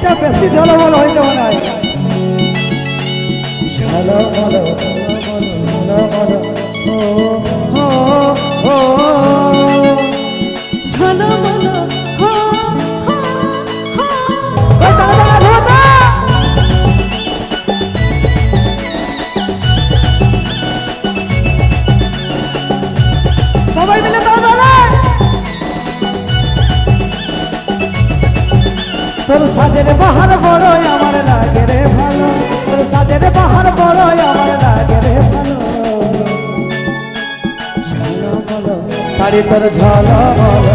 এটা বেশি ঝলমল হয়েছে মনে হয়। ঝলমল ঝলমল ও ও ও ঝলমল হো হো হো। সবাই মিলে তাহলে তোর সাজের বাহার বড়ই আমার লাগে রে ভালো, তোর সাজের বাহার বড়ই আমার লাগে রে ভালো। ঝলমল শাড়ি তোর ঝলমল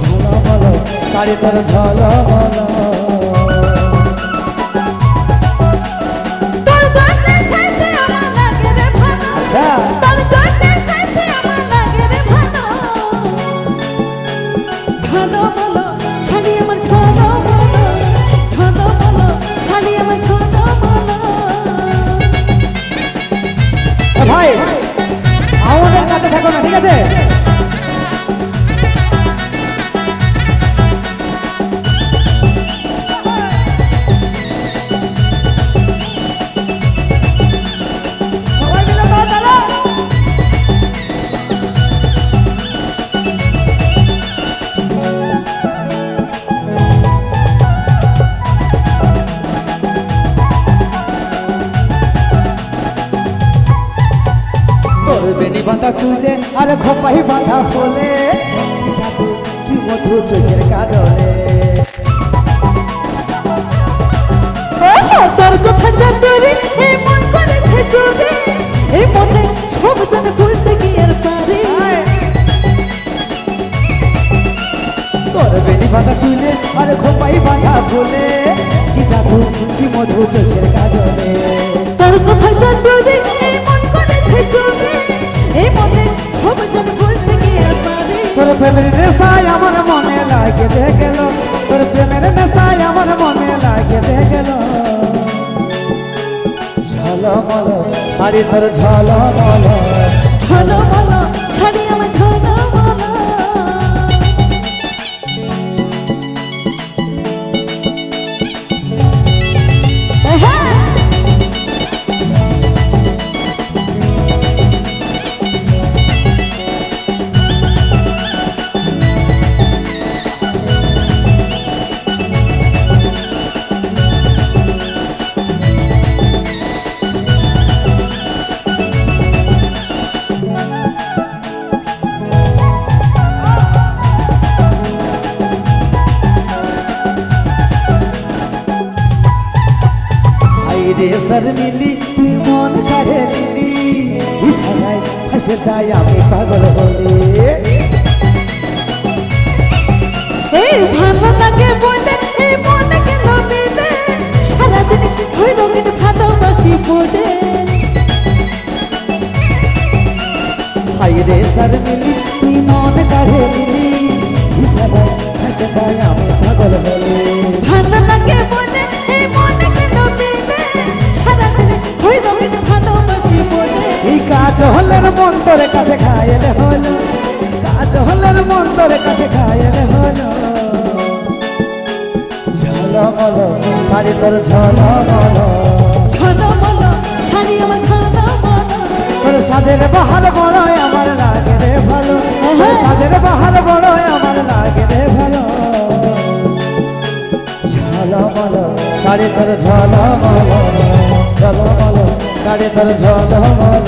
ঝলমল শাড়ি তোর ঝলমল। তোর জন্যে সাজে আমার লাগে রে ভালো, আচ্ছা তোর জন্যে সাজে আমার লাগে রে ভালো। ঝলমল শাড়ি আমার ঝলমল, ঝলমল শাড়ি আমার ঝলমল। ভাই সাউন্ডের কাছে থাকো না, ঠিক আছে? সবাই মিলে দাও তালা। তোর বেনি বাঁধা চুলে আর খোপাই বাঁধা ফলে, কি জাদু কি মধু চোখের কাজলে। তোর কথা জানতে এই মন করেছে চুরি, এই মনে সব জানে ভুলতে গিয়ে আর পারি। তোর বেনি বাঁধা চুলে আর খোপাই বাঁধা ফলে, কি জাদু কি মধু চোখের কাজলে। তোর কথা জানতে এই মন করেছে চুরি, এই মনে সব জানে ভুলতে গিয়ে আর পারি। তোর প্রেমের নেশায় আমার মনে লাগে রে গেল, তোর প্রেমের নেশায় আমার মনে লাগে রে গেল। ঝলমল শাড়ি তোর ঝলমল ঝলমল শাড়ি আমার ঝলমল। রে শর্মিলি তুই মন কাড়ে নিলি, ইশারায় ফেসে যাই আমি পাগল বলে। এই ভালো লাগে বলে এই মনে কেন মিলে, সারাদিন হইল কিন্তু ভালোবাসি বলে। হাই রে শর্মিলি তুই মন কাড়ে নিলি, ইশারায় ফেসে যাই আমি পাগল বলে। ভালো লাগে বলে এই মনে কেন মিলে, সারাদিন হইল কিন্তু ভালোবাসি বলে। এই কাজ হলের মন তোর কাছে খাইলে হলো, কাজ হলের মন তোর কাছে খাইলে হলো। ঝলমল শাড়ি তোর ঝলমল, ঝলমল শাড়ি আমার ঝলমল। তোর সাজের বাহার বড়ই আমার লাগে রে ভালো, তোর সাজের বাহার বড়ই আমার লাগে রে ভালো। ঝলমল শাড়ি তোর ঝলমল ঝলমল শাড়ি তোর ঝলমল।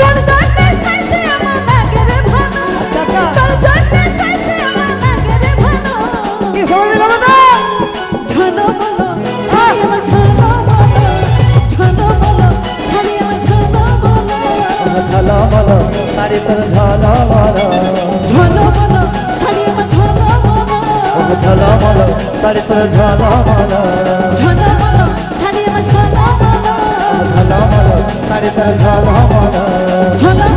তোর জন্যে সাজে আমার লাগে রে ভালো, তোর জন্যে সাজে আমার লাগে রে ভালো। কি সবাই মিলে বলো? ঝলমল শাড়ি আমার ঝলমল, ঝলমল শাড়ি আমার ঝলমল। ঝলমল শাড়ি তোর ঝলমল ঝলমল শাড়ি আমার ঝলমল, ঝলমল শাড়ি তোর ঝলমল ঝলমল শাড়ি আমার ঝলমল, ঝলমল শাড়ি তোর ঝলমল ঝলমল